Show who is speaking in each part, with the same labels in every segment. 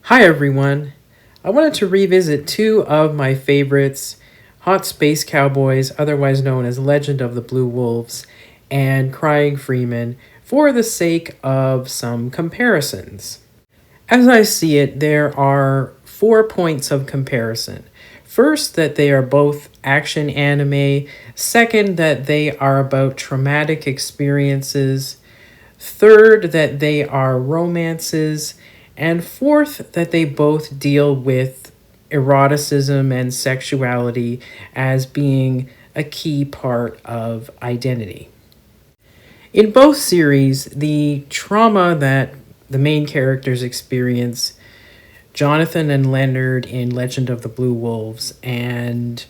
Speaker 1: Hi everyone! I wanted to revisit two of my favorites, Hot Space Cowboys, otherwise known as Legend of the Blue Wolves, and Crying Freeman, for the sake of some comparisons. As I see it, there are 4 points of comparison. First, that they are both action anime. Second, that they are about traumatic experiences. Third, that they are romances. And fourth, that they both deal with eroticism and sexuality as being a key part of identity. In both series, the trauma that the main characters experience, Jonathan and Leonard in Legend of the Blue Wolves and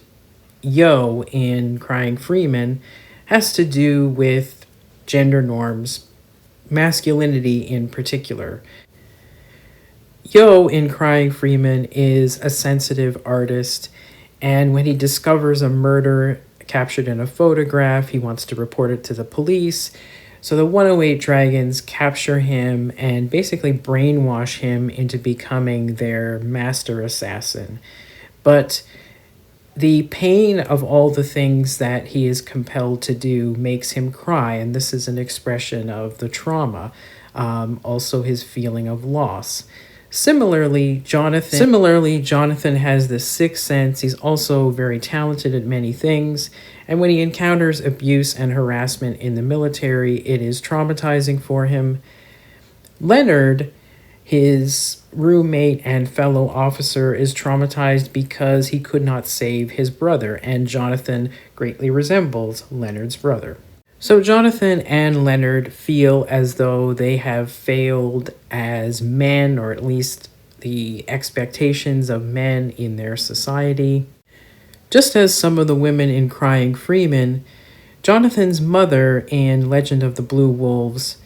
Speaker 1: Yo in Crying Freeman, has to do with gender norms, masculinity in particular. Yo in Crying Freeman is a sensitive artist, and when he discovers a murder captured in a photograph, he wants to report it to the police. So the 108 Dragons capture him and basically brainwash him into becoming their master assassin. But the pain of all the things that he is compelled to do makes him cry, and this is an expression of the trauma, also his feeling of loss. Similarly, Jonathan has this sixth sense. He's also very talented at many things, and when he encounters abuse and harassment in the military, it is traumatizing for him. Leonard, his roommate and fellow officer, is traumatized because he could not save his brother, and Jonathan greatly resembles Leonard's brother. So Jonathan and Leonard feel as though they have failed as men, or at least the expectations of men in their society. Just as some of the women in Crying Freeman, Jonathan's mother in Legend of the Blue Wolves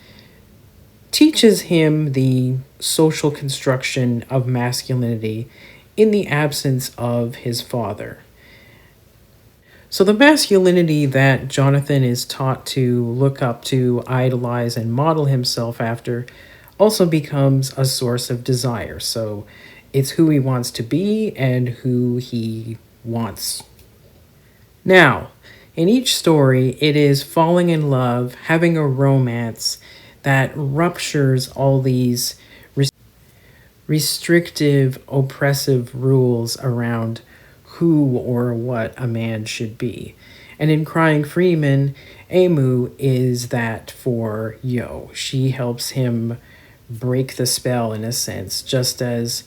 Speaker 1: teaches him the social construction of masculinity in the absence of his father. So the masculinity that Jonathan is taught to look up to, idolize, and model himself after also becomes a source of desire. So it's who he wants to be and who he wants. Now, in each story, it is falling in love, having a romance that ruptures all these restrictive, oppressive rules around who or what a man should be. And in Crying Freeman, Emu is that for Yo. She helps him break the spell in a sense, just as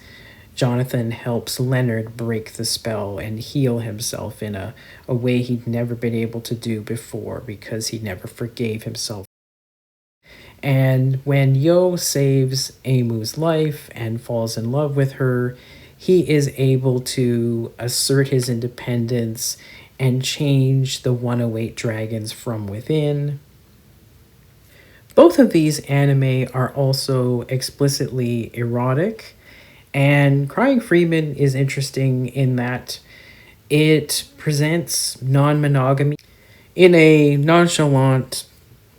Speaker 1: Jonathan helps Leonard break the spell and heal himself in a way he'd never been able to do before because he never forgave himself. And when Yo saves Emu's life and falls in love with her, he is able to assert his independence and change the 108 Dragons from within. Both of these anime are also explicitly erotic, and Crying Freeman is interesting in that it presents non-monogamy in a nonchalant,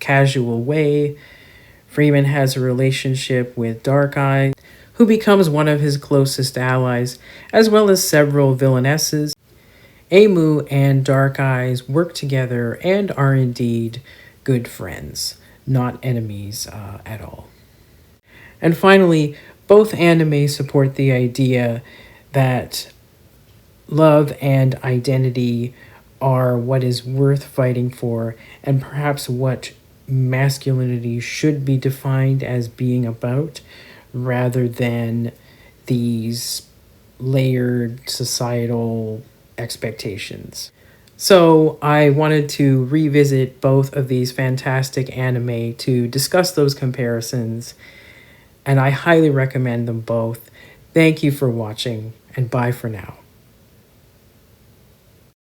Speaker 1: casual way. Freeman has a relationship with Dark-Eye, who becomes one of his closest allies, as well as several villainesses. Emu and Dark-Eyes work together and are indeed good friends, not enemies at all. And finally, both anime support the idea that love and identity are what is worth fighting for, and perhaps what masculinity should be defined as being about, rather than these layered societal expectations. So I wanted to revisit both of these fantastic anime to discuss those comparisons, and I highly recommend them both. Thank you for watching, and bye for now.